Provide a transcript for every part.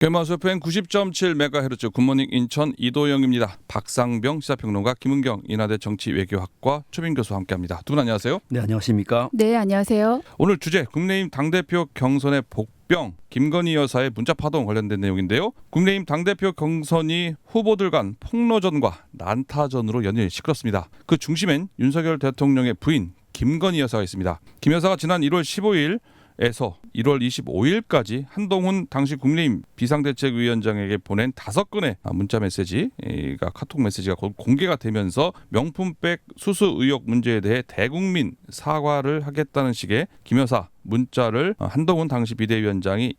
개마수 FM 90.7MHz 굿모닝 인천 이도영입니다. 박상병 시사평론가, 김은경 인하대 정치외교학과 초빙 교수와 함께합니다. 두 분 안녕하세요. 네, 안녕하십니까. 네, 안녕하세요. 오늘 주제 국민의힘 당대표 경선의 복병, 김건희 여사의 문자 파동 관련된 내용인데요. 국민의힘 당대표 경선이 후보들 간 폭로전과 난타전으로 연일 시끄럽습니다. 그 중심엔 윤석열 대통령의 부인 김건희 여사가 있습니다. 김 여사가 지난 1월 15일 에서 1월 25일까지 한동훈 당시 국민의힘 비상대책위원장에게 보낸 5건의 문자 메시지가 카톡 메시지가 공개가 되면서 명품백 수수 의혹 문제에 대해 대국민 사과를 하겠다는 식의 김 여사 문자를 한동훈 당시 비대위원장이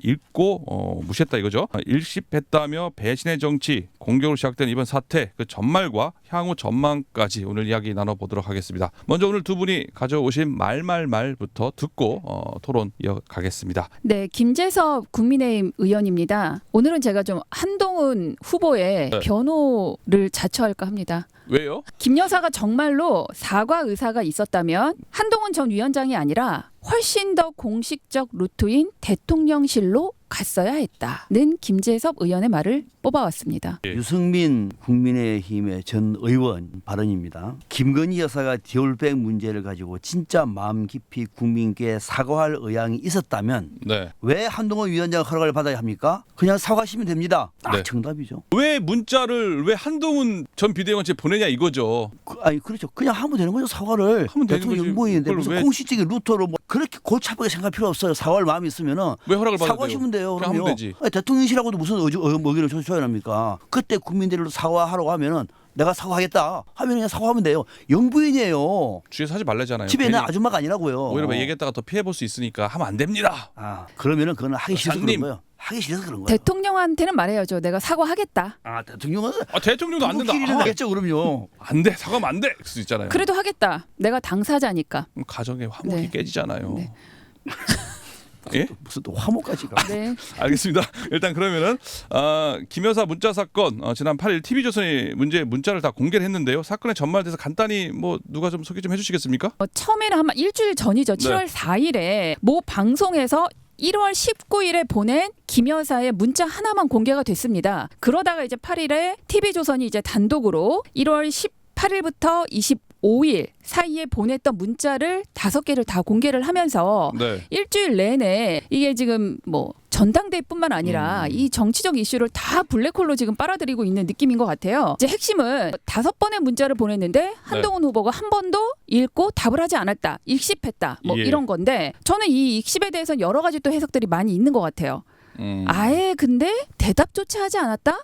읽고 무시했다 이거죠. 일십했다며 배신의 정치, 공격으로 시작된 이번 사태, 그 전말과 향후 전망까지 오늘 이야기 나눠보도록 하겠습니다. 먼저 오늘 두 분이 가져오신 말부터 듣고 토론 이어가겠습니다. 네, 김재섭 국민의힘 의원입니다. 오늘은 제가 좀 한동훈 후보의 변호를 자처할까 합니다. 왜요? 김 여사가 정말로 사과 의사가 있었다면 한동훈 전 위원장이 아니라 훨씬 더 공식적 루트인 대통령실로 갔어야 했다는 김재섭 의원의 말을 뽑아왔습니다. 유승민 국민의힘의 전 의원 발언입니다. 김건희 여사가 디올백 문제를 가지고 진짜 마음 깊이 국민께 사과할 의향이 있었다면 왜 한동훈 위원장 허락을 받아야 합니까? 그냥 사과하시면 됩니다. 딱 정답이죠. 왜 문자를 왜 한동훈 전 비대위원장에 보내냐 이거죠. 아니 그렇죠. 그냥 하면 되는 거죠. 사과를. 대통령 영부인인데 무슨 공식적인 루트로 뭐 그렇게 고차하게 생각할 필요 없어요. 사과할 마음이 있으면은 왜 허락을 받아야 사과하시면 돼요. 하면 되지. 아니, 대통령실하고도 무슨 의견을 줘야 합니까? 그때 국민들로 사과하라고 하면은 내가 사과하겠다 하면 그냥 사과하면 돼요. 영부인이에요. 주위에서 하지 말라잖아요. 집에 있는 아줌마가 아니라고요. 오히려 얘기했다가 더 피해볼 수 있으니까 하면 안 됩니다. 그러면은 그거는 하기 싫어서 그런 거예요. 하기 싫어서 그런 거예요. 대통령한테는 말해야죠. 내가 사과하겠다. 대통령은 대통령도 안 된다. 길이는 하겠죠. 그럼요. 안 돼. 사과하면 안 돼. 그럴 수 있잖아요. 그래도 하겠다. 내가 당사자니까. 가정의 화목이 깨지잖아요. 네. 예? 무슨 또 화목까지 가. 네. 알겠습니다. 일단 그러면은 김 여사 문자 사건 지난 8일 TV조선이 문자를 다 공개를 했는데요. 사건의 전말에 대해서 간단히 뭐 누가 좀 소개 좀 해주시겠습니까? 처음에는 한 일주일 전이죠. 7월 4일에 모 방송에서 1월 19일에 보낸 김 여사의 문자 하나만 공개가 됐습니다. 그러다가 이제 8일에 TV조선이 이제 단독으로 1월 18일부터 25일 사이에 보냈던 문자를 5개를 다 공개를 하면서 일주일 내내 이게 지금 뭐 전당대회뿐만 아니라 이 정치적 이슈를 다 블랙홀로 지금 빨아들이고 있는 느낌인 것 같아요. 이제 핵심은 5번의 문자를 보냈는데 한동훈 후보가 한 번도 읽고 답을 하지 않았다. 익십했다. 뭐 이런 건데 저는 이 익십에 대해서는 여러 가지 또 해석들이 많이 있는 것 같아요. 아예 근데 대답조차 하지 않았다?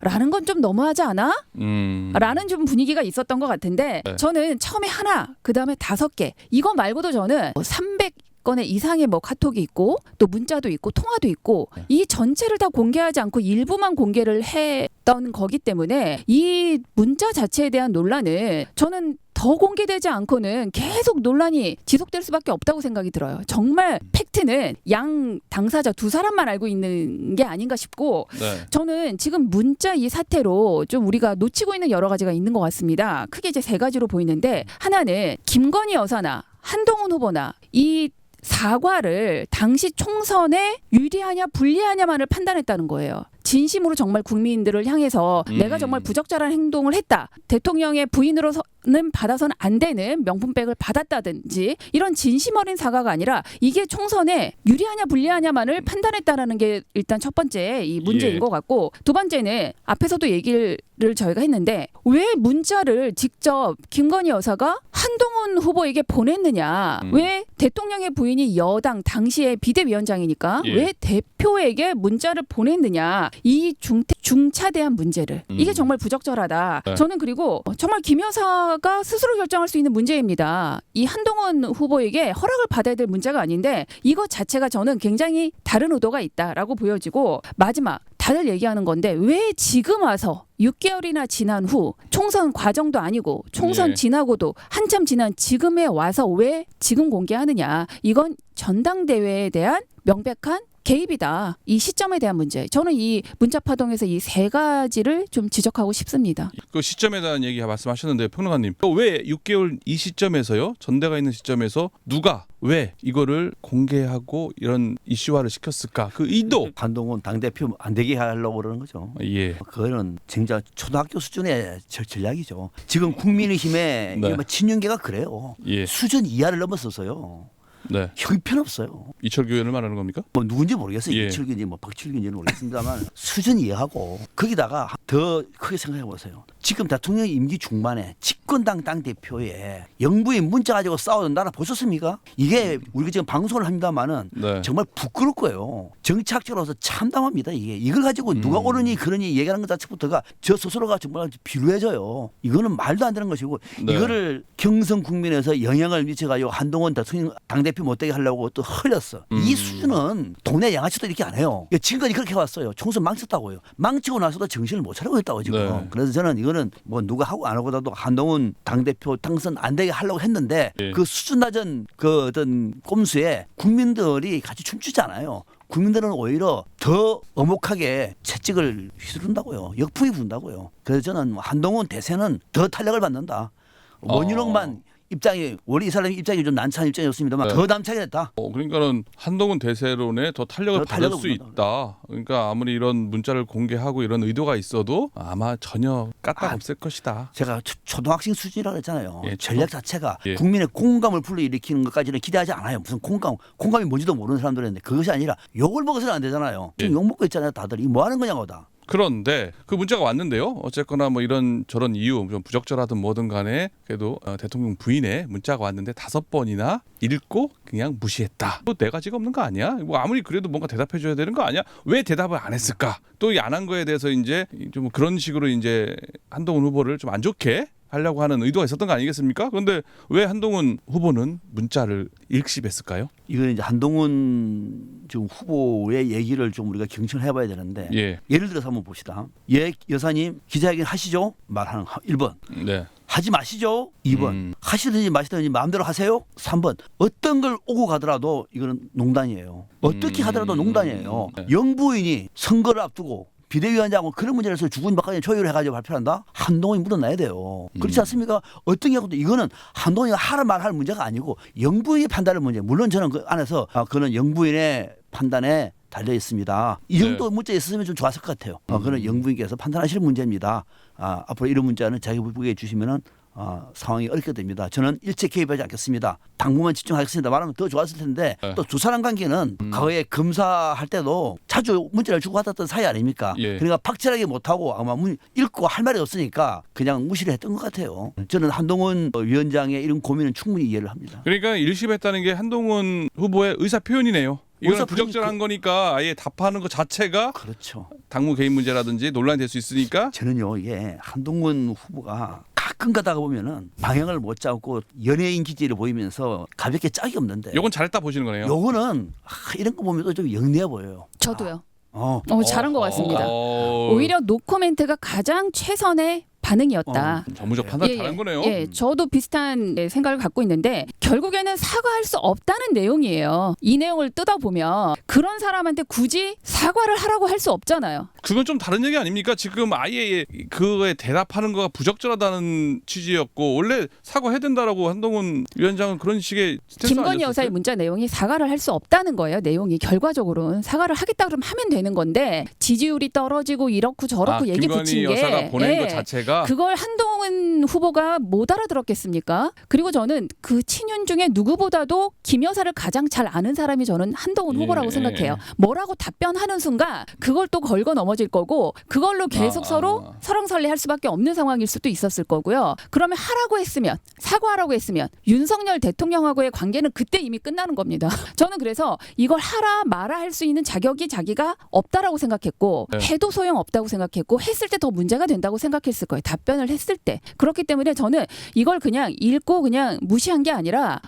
라는 건 좀 너무하지 않아? 라는 좀 분위기가 있었던 것 같은데 저는 처음에 하나, 그 다음에 5개 이거 말고도 저는 300건의 이상의 뭐 카톡이 있고 또 문자도 있고 통화도 있고 이 전체를 다 공개하지 않고 일부만 공개를 했던 거기 때문에 이 문자 자체에 대한 논란은 저는 더 공개되지 않고는 계속 논란이 지속될 수밖에 없다고 생각이 들어요. 정말 팩트는 양 당사자 2사람만 알고 있는 게 아닌가 싶고 저는 지금 문자 이 사태로 좀 우리가 놓치고 있는 여러 가지가 있는 것 같습니다. 크게 이제 3가지로 보이는데 하나는 김건희 여사나 한동훈 후보나 이 사과를 당시 총선에 유리하냐 불리하냐만을 판단했다는 거예요. 진심으로 정말 국민들을 향해서 내가 정말 부적절한 행동을 했다. 대통령의 부인으로서는 받아서는 안 되는 명품백을 받았다든지 이런 진심 어린 사과가 아니라 이게 총선에 유리하냐 불리하냐만을 판단했다라는 게 일단 첫 번째 이 문제인 것 같고 두 번째는 앞에서도 얘기를 저희가 했는데 왜 문자를 직접 김건희 여사가 한동훈 후보에게 보냈느냐. 왜 대통령의 부인이 여당 당시의 비대위원장이니까 왜 대표에게 문자를 보냈느냐. 이 중차대한 문제를 이게 정말 부적절하다. 저는 그리고 정말 김 여사가 스스로 결정할 수 있는 문제입니다. 이 한동훈 후보에게 허락을 받아야 될 문제가 아닌데 이것 자체가 저는 굉장히 다른 의도가 있다라고 보여지고 마지막 다들 얘기하는 건데 왜 지금 와서 6개월이나 지난 후 총선 과정도 아니고 총선 지나고도 한참 지난 지금에 와서 왜 지금 공개하느냐. 이건 전당대회에 대한 명백한 개입이다. 이 시점에 대한 문제. 저는 이 문자 파동에서 이 세 가지를 좀 지적하고 싶습니다. 그 시점에 대한 얘기 말씀하셨는데 평론가님 왜 6개월 이 시점에서요? 전대가 있는 시점에서 누가 왜 이거를 공개하고 이런 이슈화를 시켰을까? 그 의도. 한동훈 당대표 안 되게 하려고 그러는 거죠. 예. 그거는 진짜 초등학교 수준의 전략이죠. 지금 국민의힘의 네. 친윤계가 그래요. 예. 수준 이하를 넘었어서요. 네. 형편없어요. 이철규 의원을 말하는 겁니까? 뭐 누군지 모르겠어요. 예. 이철규인지 뭐 박철규인지는 모르겠습니다만 수준 이해하고 거기다가 더 크게 생각해 보세요. 지금 대통령 임기 중반에 집권당 당대표의 영부인 문자 가지고 싸우는 나라 보셨습니까? 이게 우리가 지금 방송을 합니다마는 네. 정말 부끄러울 거예요. 정치학자로서 참담합니다. 이걸 가지고 누가 옳으니 그러니 얘기하는 것 자체부터가 저 스스로가 정말 비루해져요. 이거는 말도 안 되는 것이고 네. 이거를 경선 국민에서 영향을 미쳐가지고 한동훈 대통령 당대표 못되게 하려고 또 흘렸어. 이 수준은 동네 양아치도 이렇게 안 해요. 지금까지 그렇게 해왔어요. 총선 망쳤다고요. 망치고 나서도 정신을 못 차리고 있다고 지금. 네. 그래서 저는 이거는 뭐 누가 하고 안 하고도 한동훈 당대표 당선 안 되게 하려고 했는데 예. 그 수준 낮은 그 어떤 꼼수에 국민들이 같이 춤추잖아요. 국민들은 오히려 더 엄혹하게 채찍을 휘두른다고요. 역풍이 분다고요. 그래서 저는 한동훈 대세는 더 탄력을 받는다. 원윤옥만 입장이 원래 이 사람 입장이 좀 난처한 입장이었습니다만 네. 더 남차게 됐다. 그러니까는 한동훈 대세론에 더 탄력을 더 받을 탄력을 수 받는다. 있다. 그러니까 아무리 이런 문자를 공개하고 이런 의도가 있어도 아마 전혀 까딱 없을 것이다. 제가 초등학생 수준이라고 했잖아요. 예, 전략 자체가 예. 국민의 공감을 불러일으키는 것까지는 기대하지 않아요. 무슨 공감이 뭔지도 모르는 사람들인데 그것이 아니라 욕을 먹어서는 안 되잖아요. 지금 예. 욕 먹고 있잖아요. 다들 이 뭐 하는 거냐고 다. 그런데 그 문자가 왔는데요. 어쨌거나 뭐 이런 저런 이유 좀 부적절하든 뭐든 간에 그래도 대통령 부인의 문자가 왔는데 5번이나 읽고 그냥 무시했다. 또 네 가지가 없는 거 아니야? 뭐 아무리 그래도 뭔가 대답해 줘야 되는 거 아니야? 왜 대답을 안 했을까? 또 이 안 한 거에 대해서 이제 좀 그런 식으로 이제 한동훈 후보를 좀 안 좋게 하려고 하는 의도가 있었던 거 아니겠습니까? 그런데 왜 한동훈 후보는 문자를 읽씹했을까요? 이건 이제 한동훈 지금 후보의 얘기를 좀 우리가 경청을 해봐야 되는데 예. 예를 들어서 한번 봅시다. 예 여사님 기자회견 하시죠? 말하는 1번. 네. 하지 마시죠. 2번. 하시든지 마시든지 마음대로 하세요. 3번. 어떤 걸 오고 가더라도 이거는 농단이에요. 어떻게 하더라도 농단이에요. 네. 영부인이 선거를 앞두고 비대위원장하고 그런 문제에서 주군 박근혜 조율을 해가지고 발표한다? 한동훈이 묻어나야 돼요. 그렇지 않습니까? 어떤 경우도 이거는 한동훈이 하라 말할 문제가 아니고 영부인이 판단할 문제. 물론 저는 그 안에서 그는 영부인의 판단에 달려 있습니다. 이 정도 문제 있었으면 좀 좋았을 것 같아요. 그는 영부인께서 판단하실 문제입니다. 앞으로 이런 문자는 자기 부부에게 주시면은 상황이 어렵게 됩니다. 저는 일체 개입하지 않겠습니다. 당무만 집중하겠습니다. 말하면 더 좋았을 텐데 네. 또 두 사람 관계는 과거에 검사할 때도 자주 문자를 주고받았던 사이 아닙니까? 예. 그러니까 확실하게 못하고 아마 읽고 할 말이 없으니까 그냥 무시를 했던 것 같아요. 저는 한동훈 위원장의 이런 고민은 충분히 이해를 합니다. 그러니까 일십했다는 게 한동훈 후보의 의사 표현이네요. 이건 의사 부적절한 거니까 아예 답하는 것 자체가 그렇죠. 당무 개입 문제라든지 논란이 될 수 있으니까. 저는요 이게 한동훈 후보가 가끔 가다가 보면은 방향을 못 잡고 연예인 기질을 보이면서 가볍게 짝이 없는데 요건 잘했다 보시는 거네요. 요거는 이런 거 보면 좀 영리해 보여요. 저도요. 잘한 것 어. 같습니다. 오히려 노코멘트가 가장 최선의 반응이었다. 전무적 판단 잘한 거네요. 예, 저도 비슷한 생각을 갖고 있는데 결국에는 사과할 수 없다는 내용이에요. 이 내용을 뜯어보면 그런 사람한테 굳이 사과를 하라고 할 수 없잖아요. 그건 좀 다른 얘기 아닙니까? 지금 아예 그거에 대답하는 거가 부적절하다는 취지였고 원래 사과해야 된다라고 한동훈 위원장은 그런 식의 스탠스 김건희 아니었었어요? 여사의 문자 내용이 사과를 할 수 없다는 거예요. 내용이 결과적으로는 사과를 하겠다 그러면 하면 되는 건데 지지율이 떨어지고 이렇고 저렇고 얘기 김건희 붙인 게 여사가 보낸 것 자체가 그걸 한동훈 후보가 못 알아들었겠습니까? 그리고 저는 그 친윤 중에 누구보다도 김 여사를 가장 잘 아는 사람이 저는 한동훈 후보라고 생각해요. 뭐라고 답변하는 순간 그걸 또 걸고 넘어질 거고 그걸로 계속 서로 설왕설래할 수밖에 없는 상황일 수도 있었을 거고요. 그러면 하라고 했으면 사과하라고 했으면 윤석열 대통령하고의 관계는 그때 이미 끝나는 겁니다. 저는 그래서 이걸 하라 마라 할 수 있는 자격이 자기가 없다라고 생각했고 해도 소용없다고 생각했고 했을 때 더 문제가 된다고 생각했을 거예요. 답변을 했을 때. 그렇기 때문에 저는 이걸 그냥 읽고 그냥 무시한 게 아니라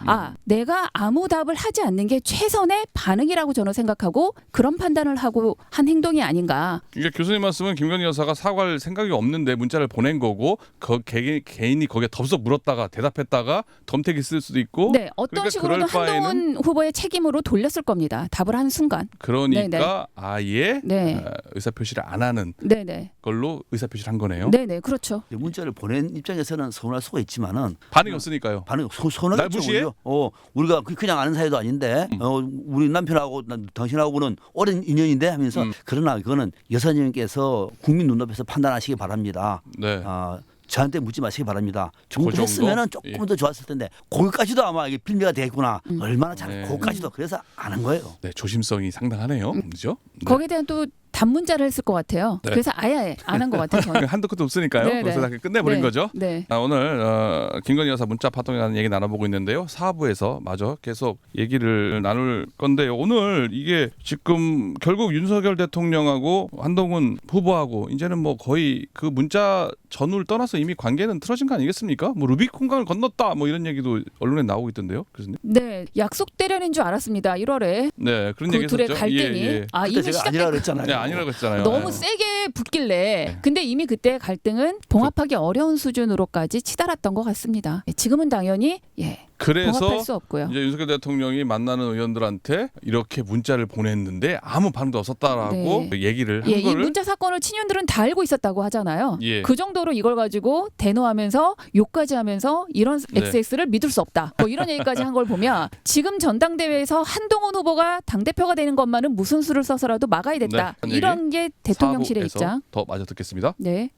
내가 아무 답을 하지 않는 게 최선의 반응이라고 저는 생각하고 그런 판단을 하고 한 행동이 아닌가. 그러니까 교수님 말씀은 김건희 여사가 사과할 생각이 없는데 문자를 보낸 거고 개인이 거기에 덥석 물었다가 대답했다가 덤택이 쓸 수도 있고 네, 어떤 그러니까 식으로든 그럴 한동훈 후보의 책임으로 돌렸을 겁니다. 답을 하는 순간. 그러니까 네네. 아예 네. 의사표시를 안 하는 네네. 걸로 의사표시를 한 거네요. 네네, 그렇죠. 문자를 보낸 입장에서는 서운할 수가 있지만은 반응이 없으니까요. 반응 날 서운하겠죠. 무시해? 오히려. 우리가 그냥 아는 사이도 아닌데 우리 남편하고 당신하고는 오랜 인연인데 하면서 그러나 그거는 여사님께서 국민 눈높이에서 판단하시기 바랍니다. 네. 저한테 묻지 마시기 바랍니다. 그 정도? 정도 했으면은 조금 더 좋았을 텐데 거기까지도 아마 이게 빌미가 되겠구나. 얼마나 잘해. 네. 거기까지도 그래서 안 한 거예요. 네, 조심성이 상당하네요. 그죠? 네. 거기에 대한 또 단문자를 했을 것 같아요. 네. 그래서 아예 안 한 것 같아요. 저는. 한도 끝도 없으니까요. 네네. 그래서 다 끝내버린 네. 거죠. 네. 오늘 김건희 여사 문자 파동에 관한 얘기 나눠보고 있는데요. 4부에서 마저 계속 얘기를 나눌 건데요. 오늘 이게 지금 결국 윤석열 대통령하고 한동훈 후보하고 이제는 뭐 거의 그 문자 전후를 떠나서 이미 관계는 틀어진 거 아니겠습니까? 뭐 루비콘강을 건넜다 뭐 이런 얘기도 언론에 나오고 있던데요. 교수님. 네, 약속 대련인 줄 알았습니다. 1월에 네, 그런 그 얘기 둘의 했었죠. 갈등이 예. 아 그때 이미 제가 시작됐. 아니라 그랬잖아요. 네, 아니라고 했잖아요. 너무 네. 세게 붙길래 근데 이미 그때 갈등은 봉합하기 어려운 수준으로까지 치달았던 것 같습니다. 지금은 당연히 그래서 봉합할 수 없고요. 이제 윤석열 대통령이 만나는 의원들한테 이렇게 문자를 보냈는데 아무 반응도 없었다라고 네. 얘기를 한 이 거를 문자 사건을 친윤들은 다 알고 있었다고 하잖아요. 예. 그 정도로 이걸 가지고 대노하면서 욕까지 하면서 이런 네. XX를 믿을 수 없다. 뭐 이런 얘기까지 한 걸 보면 지금 전당대회에서 한동훈 후보가 당대표가 되는 것만은 무슨 수를 써서라도 막아야 됐다. 네, 이런 게 대통령실의 4부에서 입장. 더 마저 듣겠습니다. 네.